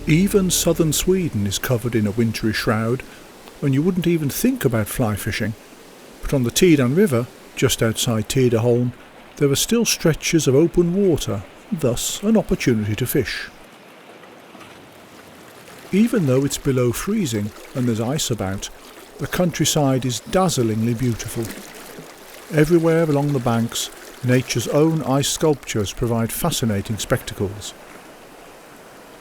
Even southern Sweden is covered in a wintry shroud, and you wouldn't even think about fly fishing. But on the Tidan River, just outside Tidaholm, there are still stretches of open water, thus an opportunity to fish. Even though it's below freezing and there's ice about, the countryside is dazzlingly beautiful. Everywhere along the banks, nature's own ice sculptures provide fascinating spectacles.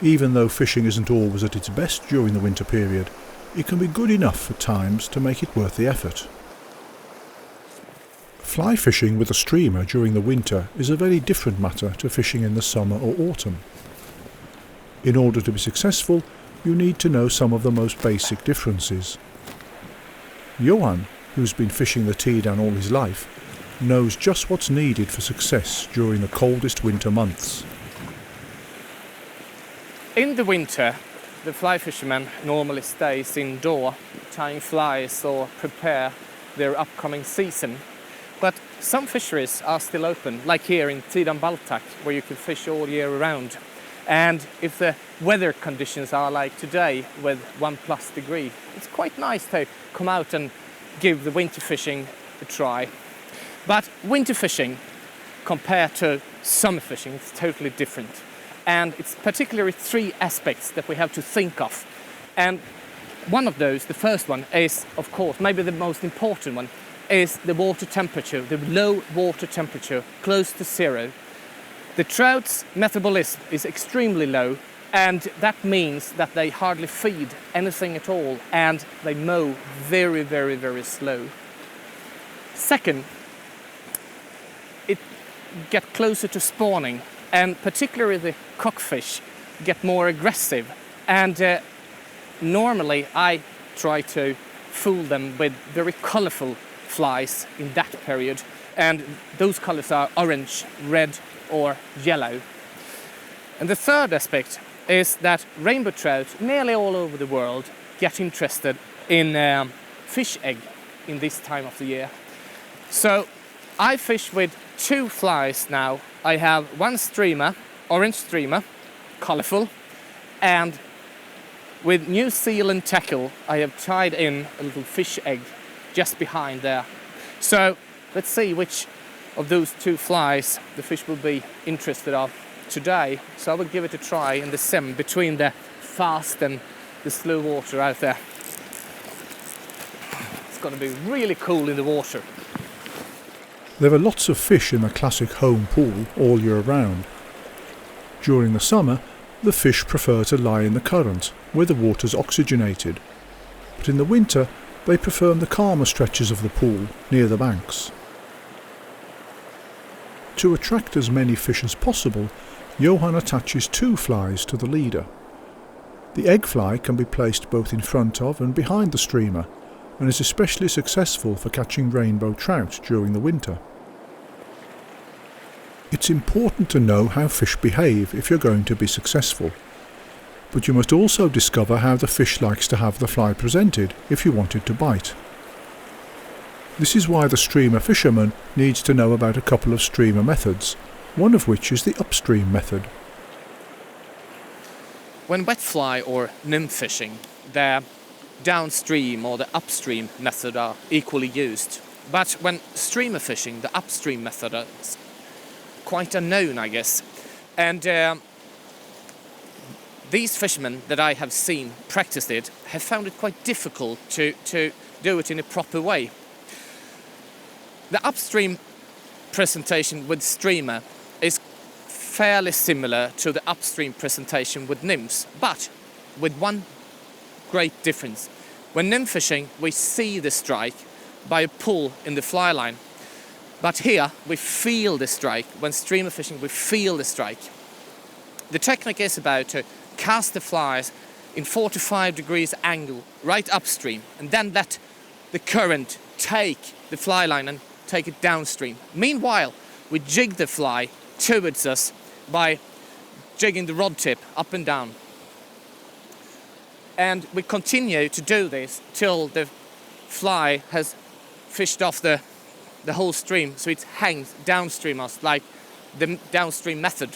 Even though fishing isn't always at its best during the winter period, it can be good enough at times to make it worth the effort. Fly fishing with a streamer during the winter is a very different matter to fishing in the summer or autumn. In order to be successful, you need to know some of the most basic differences. Johan, who's been fishing the Tidan all his life, knows just what's needed for success during the coldest winter months. In the winter, the fly fisherman normally stays indoor, tying flies or prepare their upcoming season. But some fisheries are still open, like here in Tidan Baltak, where you can fish all year round. And if the weather conditions are like today, with 1+ degree, it's quite nice to come out and give the winter fishing a try. But winter fishing, compared to summer fishing, is totally different. And it's particularly 3 aspects that we have to think of. And one of those, the first one, is, of course, maybe the most important one, is the water temperature, the low water temperature, close to 0. The trout's metabolism is extremely low, and that means that they hardly feed anything at all, and they mow very, very, very slow. Second, it gets closer to spawning, and particularly the cockfish get more aggressive. And normally I try to fool them with very colourful flies in that period, and those colours are orange, red or yellow. And the third aspect is that rainbow trout nearly all over the world get interested in fish egg in this time of the year. So I fish with 2 flies now. I have one streamer, orange streamer, colourful, and with New Zealand tackle I have tied in a little fish egg just behind there. So let's see which of those 2 flies the fish will be interested of today. So I will give it a try in the sim between the fast and the slow water out there. It's going to be really cool in the water. There are lots of fish in the classic home pool all year round. During the summer, the fish prefer to lie in the current, where the water's oxygenated. But in the winter, they prefer the calmer stretches of the pool, near the banks. To attract as many fish as possible, Johan attaches 2 flies to the leader. The egg fly can be placed both in front of and behind the streamer, and is especially successful for catching rainbow trout during the winter. It's important to know how fish behave if you're going to be successful, but you must also discover how the fish likes to have the fly presented if you want it to bite. This is why the streamer fisherman needs to know about a couple of streamer methods, one of which is the upstream method. When wet fly or nymph fishing, the downstream or the upstream method are equally used. But when streamer fishing, the upstream method is quite unknown, I guess. And these fishermen that I have seen practice it have found it quite difficult to do it in a proper way. The upstream presentation with streamer is fairly similar to the upstream presentation with nymphs, but with one great difference. When nymph fishing, we see the strike by a pull in the fly line, but here we feel the strike. When streamer fishing, we feel the strike. The technique is about to cast the flies in 45 degrees angle right upstream, and then let the current take the fly line and take it downstream. Meanwhile, we jig the fly towards us by jigging the rod tip up and down. And we continue to do this till the fly has fished off the whole stream, so it hangs downstream us like the downstream method.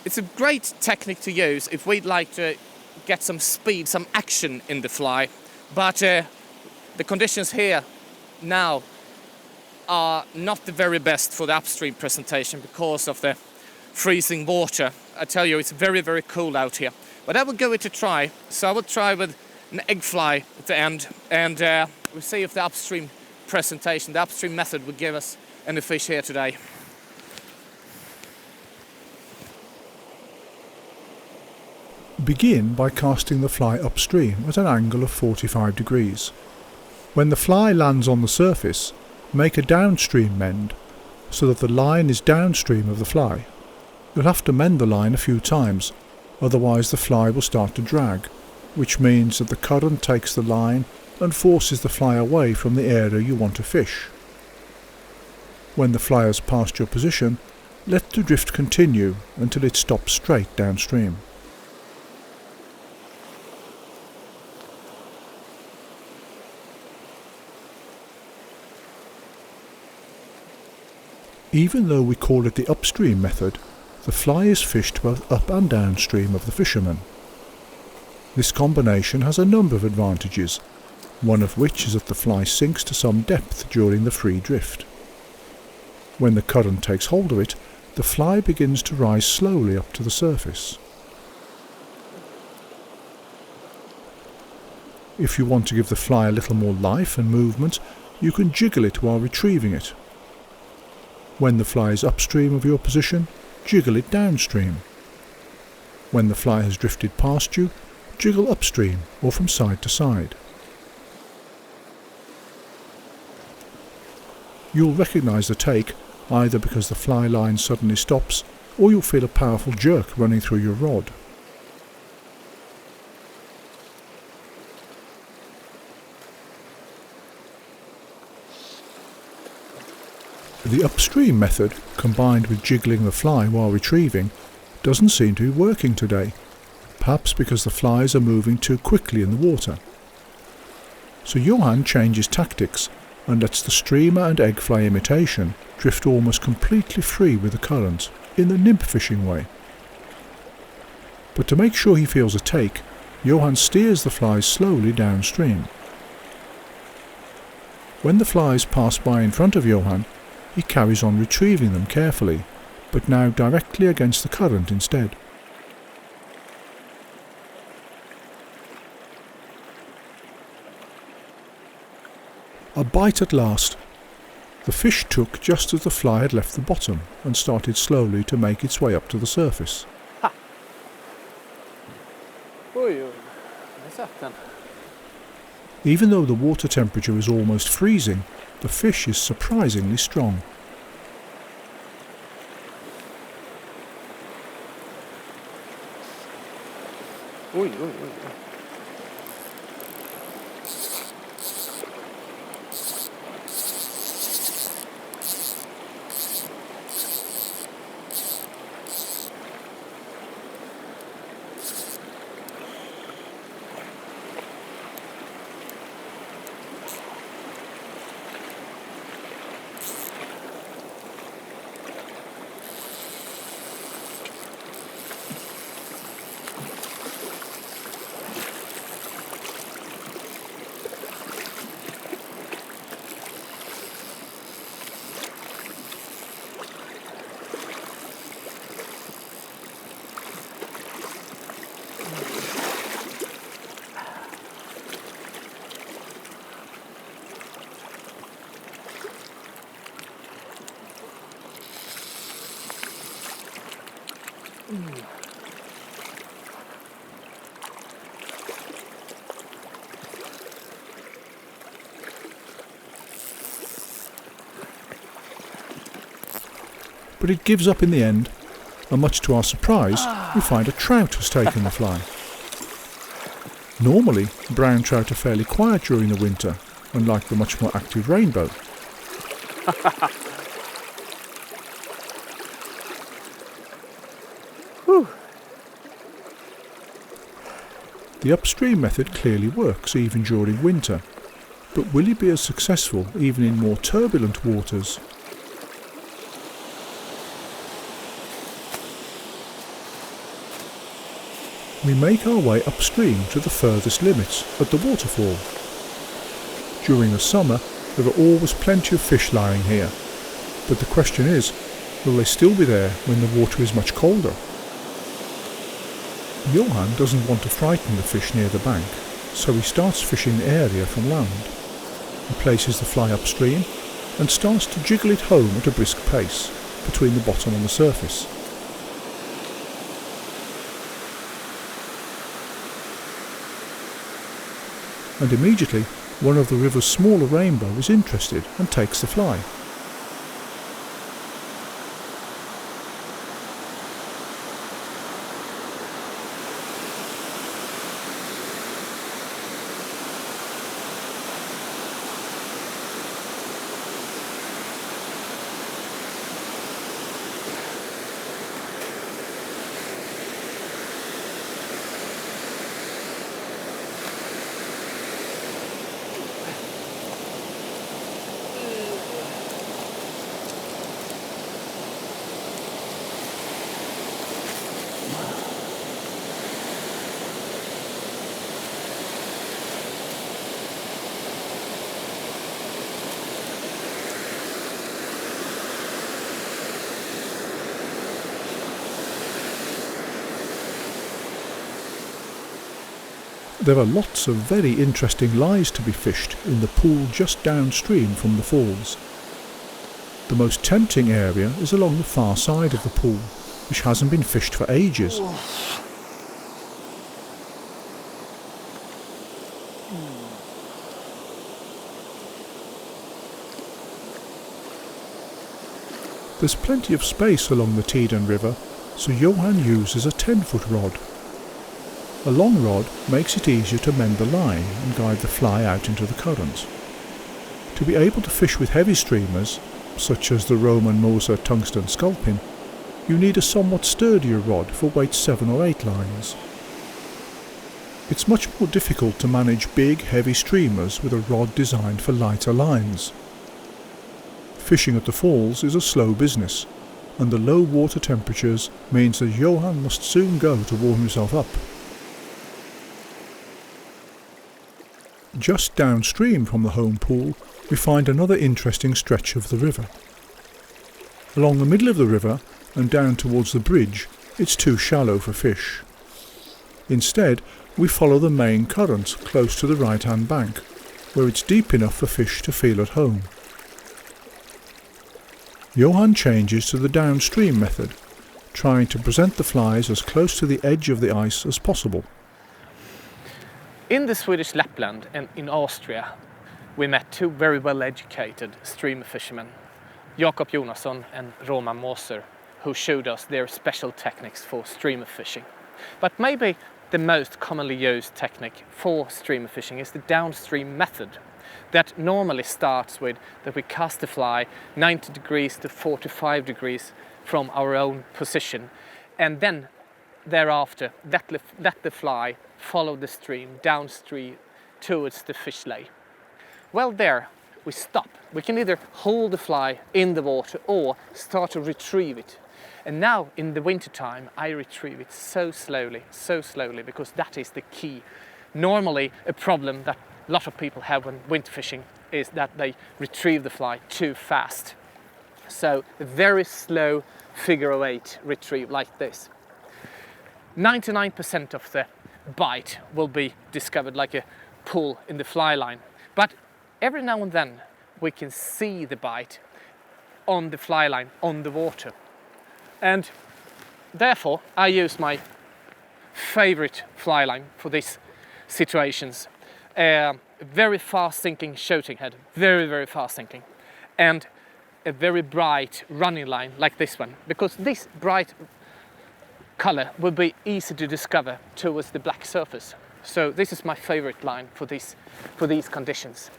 It's a great technique to use if we'd like to get some speed, some action in the fly. But the conditions here now are not the very best for the upstream presentation because of the freezing water. I tell you, it's very, very cool out here. But I will give it a try. So I will try with an egg fly at the end, and we'll see if the upstream presentation, the upstream method, will give us any fish here today. Begin by casting the fly upstream at an angle of 45 degrees. When the fly lands on the surface, make a downstream mend so that the line is downstream of the fly. You'll have to mend the line a few times, otherwise the fly will start to drag, which means that the current takes the line and forces the fly away from the area you want to fish. When the fly has passed your position, let the drift continue until it stops straight downstream. Even though we call it the upstream method, the fly is fished both up and downstream of the fisherman. This combination has a number of advantages, one of which is that the fly sinks to some depth during the free drift. When the current takes hold of it, the fly begins to rise slowly up to the surface. If you want to give the fly a little more life and movement, you can jiggle it while retrieving it. When the fly is upstream of your position, jiggle it downstream. When the fly has drifted past you, jiggle upstream or from side to side. You'll recognise the take either because the fly line suddenly stops or you'll feel a powerful jerk running through your rod. The upstream method, combined with jiggling the fly while retrieving, doesn't seem to be working today, perhaps because the flies are moving too quickly in the water. So Johan changes tactics and lets the streamer and egg fly imitation drift almost completely free with the current, in the nymph fishing way. But to make sure he feels a take, Johan steers the flies slowly downstream. When the flies pass by in front of Johan, he carries on retrieving them carefully, but now directly against the current instead. A bite at last. The fish took just as the fly had left the bottom and started slowly to make its way up to the surface. Ha! Oj, oj. Jag satt den. Even though the water temperature is almost freezing, the fish is surprisingly strong. Oj, oj, oj. But it gives up in the end, and much to our surprise, we find a trout has taken the fly. Normally, brown trout are fairly quiet during the winter, unlike the much more active rainbow. The upstream method clearly works even during winter, but will it be as successful even in more turbulent waters? We make our way upstream to the furthest limits, at the waterfall. During the summer, there are always plenty of fish lying here, but the question is, will they still be there when the water is much colder? Johan doesn't want to frighten the fish near the bank, so he starts fishing the area from land. He places the fly upstream and starts to jiggle it home at a brisk pace, between the bottom and the surface. And immediately, one of the river's smaller rainbow is interested and takes the fly. There are lots of very interesting lies to be fished in the pool just downstream from the falls. The most tempting area is along the far side of the pool, which hasn't been fished for ages. There's plenty of space along the Tidan River, so Johan uses a 10-foot rod. A long rod makes it easier to mend the line and guide the fly out into the current. To be able to fish with heavy streamers, such as the Roman Moser tungsten sculpin, you need a somewhat sturdier rod for weight 7 or 8 lines. It's much more difficult to manage big, heavy streamers with a rod designed for lighter lines. Fishing at the falls is a slow business, and the low water temperatures means that Johan must soon go to warm himself up. Just downstream from the home pool, we find another interesting stretch of the river. Along the middle of the river and down towards the bridge, it's too shallow for fish. Instead, we follow the main current close to the right-hand bank, where it's deep enough for fish to feel at home. Johan changes to the downstream method, trying to present the flies as close to the edge of the ice as possible. In the Swedish Lapland and in Austria, we met two very well-educated streamer fishermen, Jakob Jonasson and Moser, who showed us their special techniques for streamer fishing. But maybe the most commonly used technique for streamer fishing is the downstream method, that normally starts with that we cast the fly 90 degrees to 45 degrees from our own position, and then thereafter let the fly follow the stream downstream towards the fish lay. Well, there we stop. We can either hold the fly in the water or start to retrieve it. And now in the winter time I retrieve it so slowly, because that is the key. Normally a problem that a lot of people have when winter fishing is that they retrieve the fly too fast. So a very slow figure of 8 retrieve like this. 99% of the bite will be discovered like a pull in the fly line, but every now and then we can see the bite on the fly line on the water, and therefore I use my favorite fly line for these situations. Very fast sinking shooting head, very fast sinking, and a very bright running line like this one, because this bright color will be easy to discover towards the black surface. So this is my favorite line for these conditions.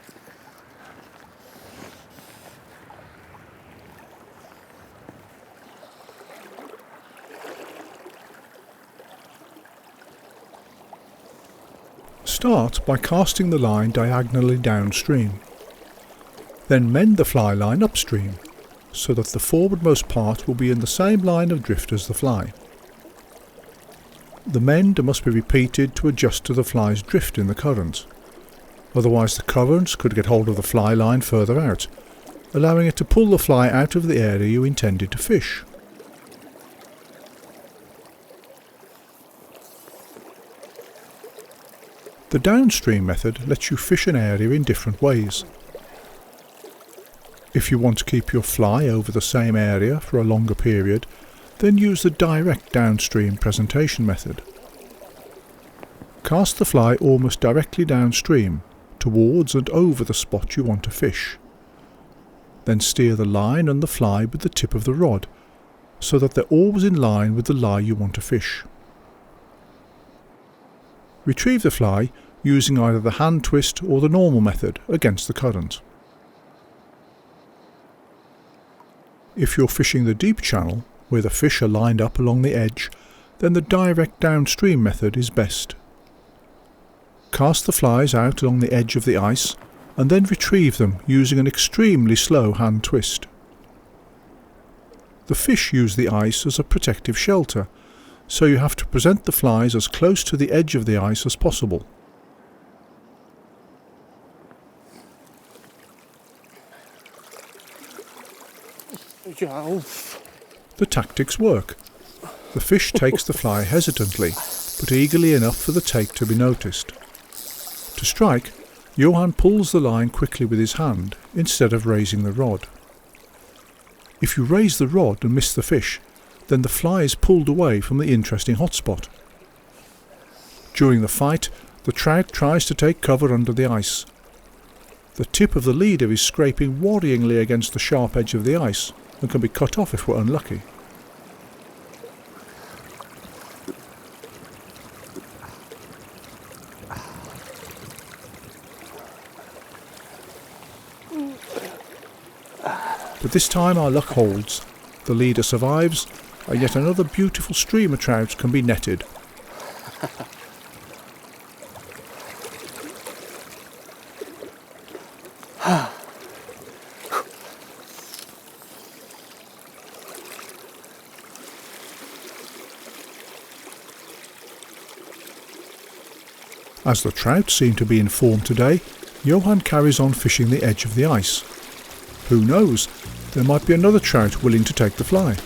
Start by casting the line diagonally downstream. Then mend the fly line upstream, so that the forwardmost part will be in the same line of drift as the fly. The mend must be repeated to adjust to the fly's drift in the current. Otherwise the current could get hold of the fly line further out, allowing it to pull the fly out of the area you intended to fish. The downstream method lets you fish an area in different ways. If you want to keep your fly over the same area for a longer period, then use the direct downstream presentation method. Cast the fly almost directly downstream, towards and over the spot you want to fish. Then steer the line and the fly with the tip of the rod, so that they're always in line with the lie you want to fish. Retrieve the fly using either the hand twist or the normal method against the current. If you're fishing the deep channel, where the fish are lined up along the edge, then the direct downstream method is best. Cast the flies out along the edge of the ice and then retrieve them using an extremely slow hand twist. The fish use the ice as a protective shelter, so you have to present the flies as close to the edge of the ice as possible. The tactics work. The fish takes the fly hesitantly, but eagerly enough for the take to be noticed. To strike, Johan pulls the line quickly with his hand instead of raising the rod. If you raise the rod and miss the fish, then the fly is pulled away from the interesting hotspot. During the fight, the trout tries to take cover under the ice. The tip of the leader is scraping worryingly against the sharp edge of the ice and can be cut off if we're unlucky. But this time our luck holds. The leader survives, and yet another beautiful stream of trout can be netted. As the trout seem to be in form today, Johan carries on fishing the edge of the ice. Who knows, there might be another trout willing to take the fly.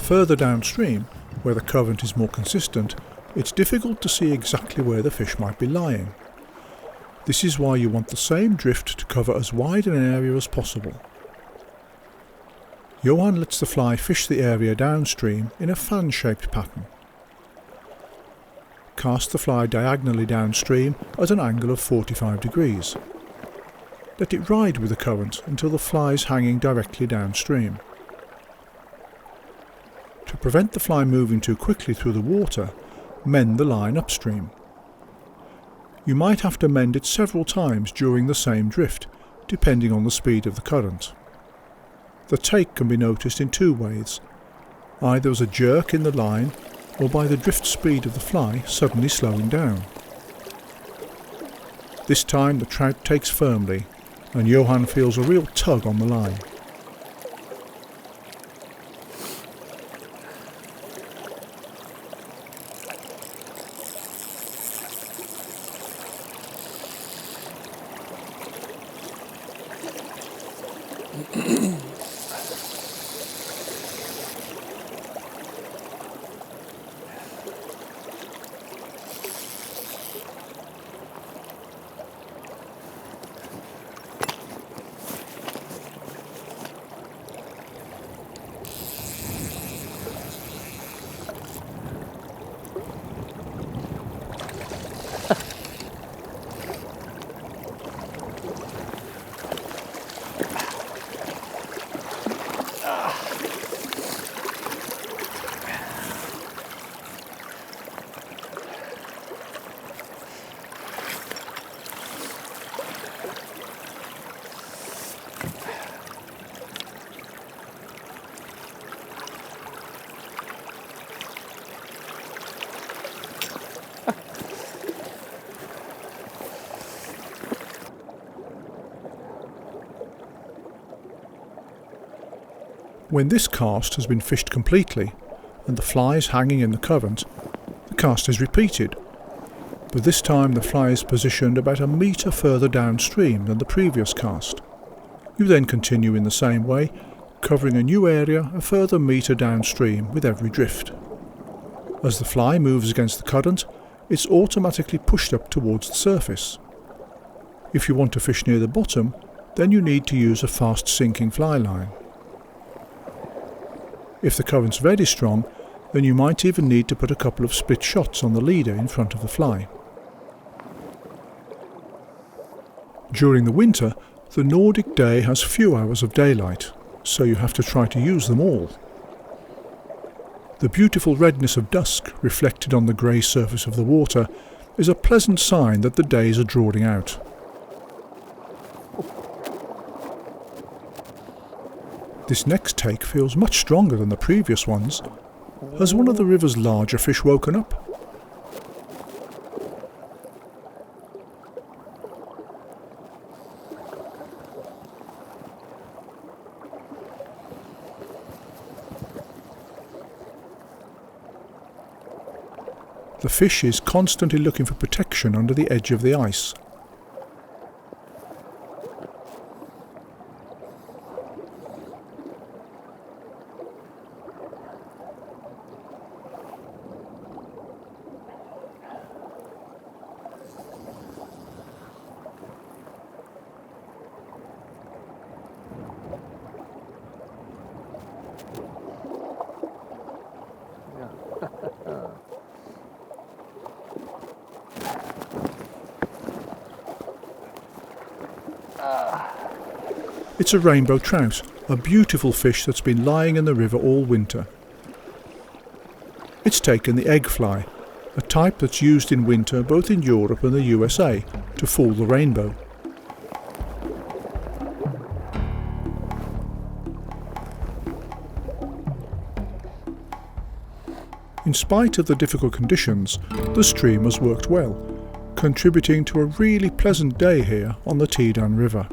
Further downstream, where the current is more consistent, it's difficult to see exactly where the fish might be lying. This is why you want the same drift to cover as wide an area as possible. Johan lets the fly fish the area downstream in a fan-shaped pattern. Cast the fly diagonally downstream at an angle of 45 degrees. Let it ride with the current until the fly is hanging directly downstream. To prevent the fly moving too quickly through the water, mend the line upstream. You might have to mend it several times during the same drift, depending on the speed of the current. The take can be noticed in two ways, either as a jerk in the line or by the drift speed of the fly suddenly slowing down. This time the trout takes firmly, and Johan feels a real tug on the line. When this cast has been fished completely and the fly is hanging in the current, the cast is repeated, but this time the fly is positioned about a metre further downstream than the previous cast. You then continue in the same way, covering a new area a further metre downstream with every drift. As the fly moves against the current, it's automatically pushed up towards the surface. If you want to fish near the bottom, then you need to use a fast sinking fly line. If the current's very strong, then you might even need to put a couple of split shots on the leader in front of the fly. During the winter, the Nordic day has few hours of daylight, so you have to try to use them all. The beautiful redness of dusk reflected on the grey surface of the water is a pleasant sign that the days are drawing out. This next take feels much stronger than the previous ones. Has one of the river's larger fish woken up? The fish is constantly looking for protection under the edge of the ice. It's a rainbow trout, a beautiful fish that's been lying in the river all winter. It's taken the egg fly, a type that's used in winter both in Europe and the USA, to fool the rainbow. In spite of the difficult conditions, the stream has worked well, contributing to a really pleasant day here on the Tidan River.